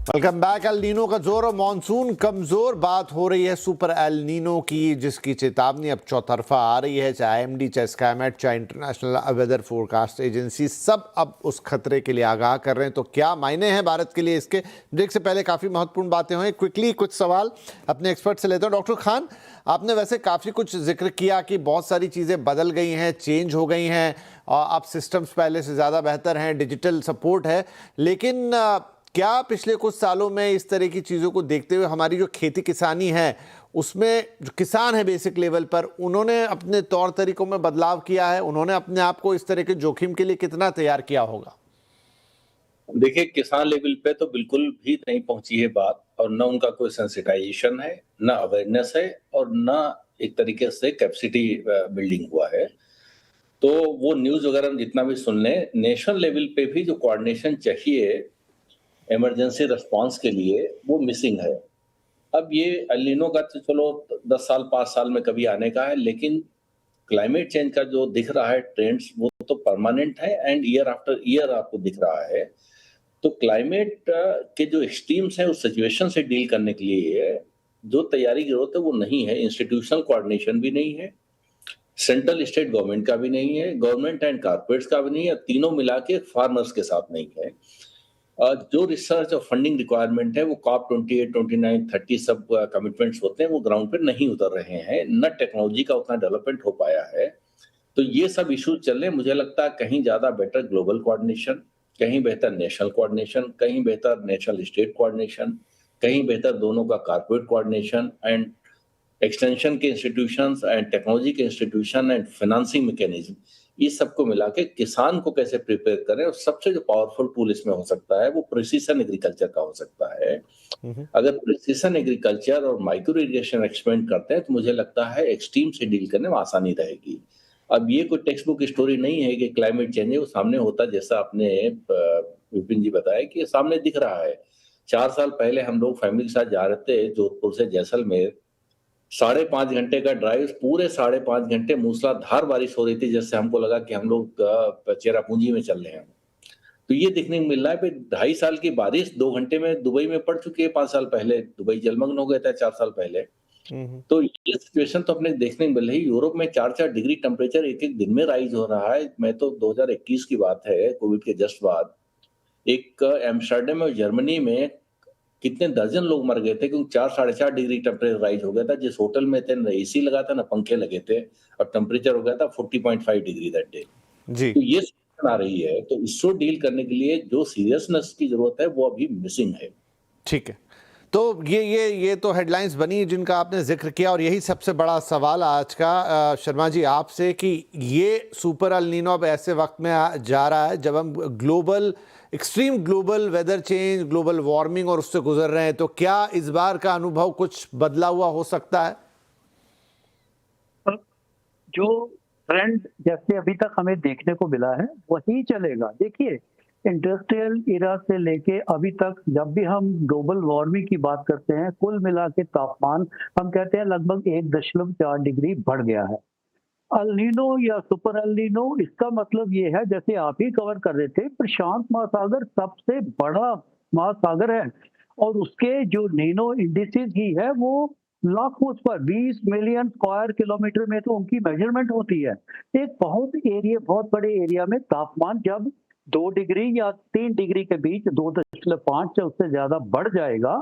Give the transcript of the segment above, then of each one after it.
Welcome back. El Nino का जोर और मानसून कमजोर। बात हो रही है सुपर एल नीनो की, जिसकी चेतावनी अब चौतरफा आ रही है। चाहे आईएमडी, चाहे स्काईमेट, चाहे इंटरनेशनल वेदर फोरकास्ट एजेंसी, सब अब उस खतरे के लिए आगाह कर रहे हैं। तो क्या मायने हैं भारत के लिए इसके? ब्रेक से पहले काफ़ी महत्वपूर्ण बातें हुई। क्विकली कुछ सवाल अपने एक्सपर्ट से लेते हैं। डॉक्टर खान, आपने वैसे काफ़ी कुछ जिक्र किया कि बहुत सारी चीज़ें बदल गई हैं, चेंज हो गई हैं, और अब सिस्टम्स पहले से ज़्यादा बेहतर हैं, डिजिटल सपोर्ट है। लेकिन क्या पिछले कुछ सालों में इस तरह की चीज़ों को देखते हुए हमारी जो खेती किसानी है, उसमें जो किसान है बेसिक लेवल पर, उन्होंने अपने तौर तरीकों में बदलाव किया है? उन्होंने अपने आप को इस तरह के जोखिम के लिए कितना तैयार किया होगा? देखिए, किसान लेवल पे तो बिल्कुल भी नहीं पहुंची है बात, और न उनका कोई सेंसिटाइजेशन है, न अवेयरनेस है, और न एक तरीके से कैपेसिटी बिल्डिंग हुआ है। तो वो न्यूज़ वगैरह में जितना भी सुन लें, नेशनल लेवल पे भी जो कोऑर्डिनेशन चाहिए इमरजेंसी रिस्पांस के लिए, वो मिसिंग है। अब ये एल नीनो का तो चलो 10 साल 5 साल में कभी आने का है, लेकिन क्लाइमेट चेंज का जो दिख रहा है ट्रेंड्स, वो तो परमानेंट है एंड ईयर आफ्टर ईयर आपको दिख रहा है। तो क्लाइमेट के जो एक्सट्रीम्स हैं उस सिचुएशन से डील करने के लिए जो तैयारी की जरूरत है वो नहीं है। इंस्टीट्यूशनल कोऑर्डिनेशन भी नहीं है, सेंट्रल स्टेट गवर्नमेंट का भी नहीं है, गवर्नमेंट एंड कारपोरेट्स का भी नहीं है, तीनों मिला के फार्मर्स के साथ नहीं है। जो रिसर्च और फंडिंग रिक्वायरमेंट है वो कॉप 28, 29, 30 सब कमिटमेंट्स होते हैं, वो ग्राउंड पे नहीं उतर रहे हैं। न टेक्नोलॉजी का उतना डेवलपमेंट हो पाया है। तो ये सब इश्यूज चल रहे हैं। मुझे लगता है कहीं ज्यादा बेटर ग्लोबल कोऑर्डिनेशन, कहीं बेहतर नेशनल कोऑर्डिनेशन, कहीं बेहतर नेशनल स्टेट कोऑर्डिनेशन, कहीं बेहतर दोनों का कारपोरेट कोऑर्डिनेशन एंड एक्सटेंशन के इंस्टीट्यूशंस एंड टेक्नोलॉजी के इंस्टीट्यूशन एंड फाइनेंसिंग मैकेनिज्म, इस सबको मिला के किसान को कैसे प्रिपेयर करें। और सबसे जो पावरफुल टूल इसमें हो सकता है वो प्रिसीजन एग्रीकल्चर का हो सकता है। अगर प्रिसीजन एग्रीकल्चर और माइक्रो इरिगेशन एक्सपेंड करते हैं तो मुझे लगता है एक्सट्रीम से डील करने में आसानी रहेगी। अब ये कोई टेक्स्ट बुक स्टोरी नहीं है कि क्लाइमेट चेंज है, वो सामने होता, जैसा आपने विपिन जी बताया कि ये सामने दिख रहा है। 4 साल पहले हम लोग फैमिली के साथ जा रहे थे जोधपुर से जैसलमेर, 5.5 घंटे का ड्राइव, पूरे 5.5 घंटे मूसलाधार बारिश हो रही थी, जिससे हमको लगा कि हम लोग चेरापूंजी में चल रहे हैं। तो ये देखने को मिल रहा है कि 2.5 साल की बारिश 2 घंटे में दुबई में पड़ चुकी है। 5 साल पहले दुबई जलमग्न हो गया था 4 साल पहले। तो ये सिचुएशन तो अपने देखने को मिल रही है। यूरोप में 4-4 डिग्री टेम्परेचर एक एक दिन में राइज हो रहा है। मैं तो 2021 की बात है, कोविड के जस्ट बाद, एक एम्स्टर्डम और जर्मनी में कितने दर्जन लोग मर गए थे क्योंकि 4-4.5 डिग्री टेम्परेचर राइज हो गया था। जिस होटल में थे, ना एसी लगा था, ना पंखे लगे थे, और टेम्परेचर हो गया था 40.5 डिग्री दैट डे। जी, तो ये सिचुएशन आ रही है, तो इसको डील करने के लिए जो सीरियसनेस की जरूरत है वो अभी मिसिंग है। ठीक है। तो ये तो हेडलाइंस बनी जिनका आपने जिक्र किया, और यही सबसे बड़ा सवाल आज का शर्मा जी आपसे, कि ये सुपर एल नीनो अब ऐसे वक्त में जा रहा है जब हम extreme global weather change, global warming और उससे गुजर रहे हैं। तो क्या इस बार का अनुभव कुछ बदला हुआ हो सकता है? जो ट्रेंड जैसे अभी तक हमें देखने को मिला है वही चलेगा। देखिए, इंडस्ट्रियल इरा से लेके अभी तक जब भी हम ग्लोबल वार्मिंग की बात करते हैं, कुल मिला के तापमान हम कहते हैं लगभग 1.4 डिग्री बढ़ गया है। अल नीनो या सुपर अल नीनो, इसका मतलब ये है, जैसे आप ही कवर कर रहे थे, प्रशांत महासागर सबसे बड़ा महासागर है, और उसके जो नीनो इंडिसेस ही है वो लाखों पर 20 मिलियन स्क्वायर किलोमीटर में तो उनकी मेजरमेंट होती है। एक बहुत बड़े एरिया में तापमान जब 2 डिग्री या 3 डिग्री के बीच 2.5 से उससे ज्यादा बढ़ जाएगा,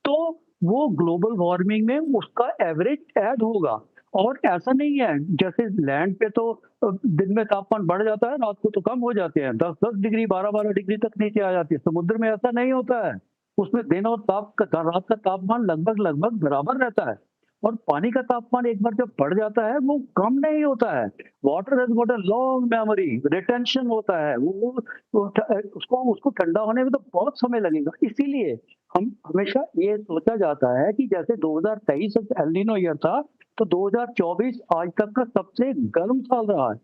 तो वो ग्लोबल वार्मिंग में उसका एवरेज ऐड होगा। और ऐसा नहीं है जैसे लैंड पे तो दिन में तापमान बढ़ जाता है, रात को तो कम हो जाते हैं, 10-10 डिग्री 12-12 डिग्री तक नीचे आ जाती है। समुद्र में ऐसा नहीं होता है, उसमें दिन और रात का तापमान लगभग लगभग बराबर रहता है। और पानी का तापमान एक बार जब बढ़ जाता है वो कम नहीं होता है। Water has got a long memory, retention होता है, उसको उसको ठंडा होने में तो बहुत समय लगेगा। इसीलिए हम हमेशा ये सोचा जाता है कि जैसे 2023 एल नीनो ईयर था, तो 2024 आज तक का सबसे गर्म साल रहा है।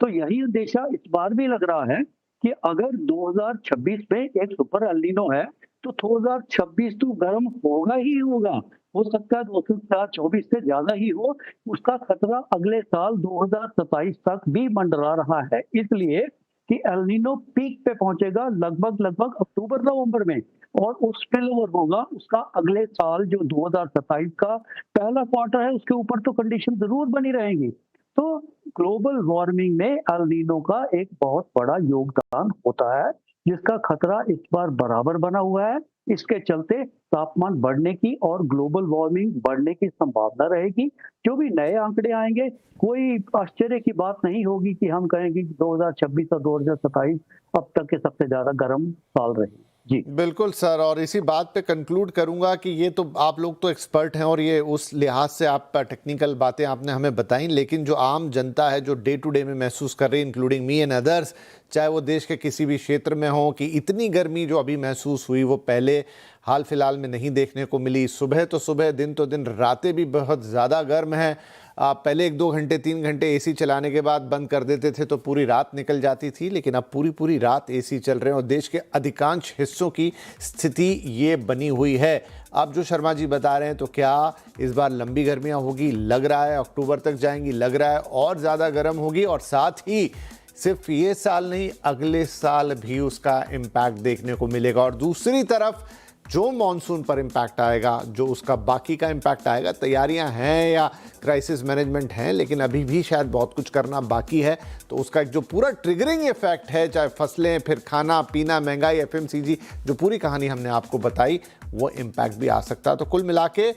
तो यही अंदेशा इस बार भी लग रहा है कि अगर 2026 में एक सुपर एल नीनो है, तो 2026 तो गर्म होगा ही होगा। हो सकता है 2024 से ज्यादा ही हो। उसका खतरा अगले साल 2027 तक भी मंडरा रहा है, इसलिए कि एल नीनो पीक पे पहुंचेगा लगभग लगभग अक्टूबर नवंबर में। और उस स्पिल ओवर होगा उसका अगले साल जो 2027 का पहला क्वार्टर है उसके ऊपर तो कंडीशन जरूर बनी रहेंगी। तो ग्लोबल वार्मिंग में एल नीनो का एक बहुत बड़ा योगदान होता है, जिसका खतरा इस बार बराबर बना हुआ है। इसके चलते तापमान बढ़ने की और ग्लोबल वार्मिंग बढ़ने की संभावना रहेगी। जो भी नए आंकड़े आएंगे, कोई आश्चर्य की बात नहीं होगी कि हम कहेंगे कि 2026 और 2027 अब तक के सबसे ज्यादा गर्म साल रहे। जी बिल्कुल सर, और इसी बात पे कंक्लूड करूंगा कि ये तो आप लोग तो एक्सपर्ट हैं और ये उस लिहाज से आप टेक्निकल बातें आपने हमें बताई, लेकिन जो आम जनता है जो डे टू डे में महसूस कर रही है, इंक्लूडिंग मी एंड अदर्स, चाहे वो देश के किसी भी क्षेत्र में हो, कि इतनी गर्मी जो अभी महसूस हुई वो पहले हाल फिलहाल में नहीं देखने को मिली। सुबह तो सुबह, दिन तो दिन, रातें भी बहुत ज़्यादा गर्म है। पहले 1-2 घंटे 3 घंटे एसी चलाने के बाद बंद कर देते थे तो पूरी रात निकल जाती थी, लेकिन अब पूरी पूरी रात एसी चल रहे हैं और देश के अधिकांश हिस्सों की स्थिति ये बनी हुई है। अब जो शर्मा जी बता रहे हैं, तो क्या इस बार लंबी गर्मियां होगी? लग रहा है अक्टूबर तक जाएंगी, लग रहा है और ज़्यादा गर्म होगी, और साथ ही सिर्फ ये साल नहीं, अगले साल भी उसका इम्पैक्ट देखने को मिलेगा। और दूसरी तरफ जो मॉनसून पर इम्पैक्ट आएगा, जो उसका बाकी का इम्पैक्ट आएगा, तैयारियां हैं या क्राइसिस मैनेजमेंट हैं, लेकिन अभी भी शायद बहुत कुछ करना बाकी है। तो उसका एक जो पूरा ट्रिगरिंग इफेक्ट है, चाहे फसलें, फिर खाना पीना, महंगाई, एफएमसीजी, जो पूरी कहानी हमने आपको बताई, वो इम्पैक्ट भी आ सकता है। तो कुल मिला के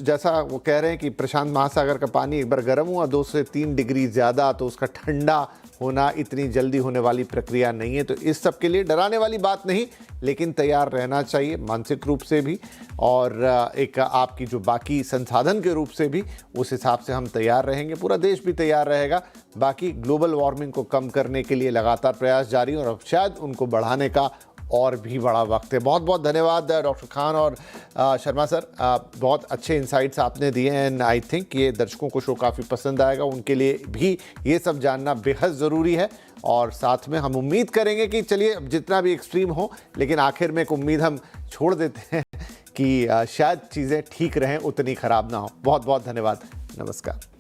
जैसा वो कह रहे हैं कि प्रशांत महासागर का पानी एक बार गर्म हुआ 2 से 3 डिग्री ज़्यादा, तो उसका ठंडा होना इतनी जल्दी होने वाली प्रक्रिया नहीं है। तो इस सब के लिए डराने वाली बात नहीं, लेकिन तैयार रहना चाहिए मानसिक रूप से भी, और एक आपकी जो बाकी संसाधन के रूप से भी, उस हिसाब से हम तैयार रहेंगे, पूरा देश भी तैयार रहेगा। बाकी ग्लोबल वार्मिंग को कम करने के लिए लगातार प्रयास जारी, और अब शायद उनको बढ़ाने का और भी बड़ा वक्त है। बहुत बहुत धन्यवाद डॉक्टर खान और शर्मा सर, बहुत अच्छे इंसाइट्स आपने दिए हैं। एंड आई थिंक ये दर्शकों को शो काफ़ी पसंद आएगा, उनके लिए भी ये सब जानना बेहद ज़रूरी है। और साथ में हम उम्मीद करेंगे कि चलिए जितना भी एक्सट्रीम हो, लेकिन आखिर में एक उम्मीद हम छोड़ देते हैं कि शायद चीज़ें ठीक रहें, उतनी ख़राब ना हो। बहुत बहुत धन्यवाद, नमस्कार।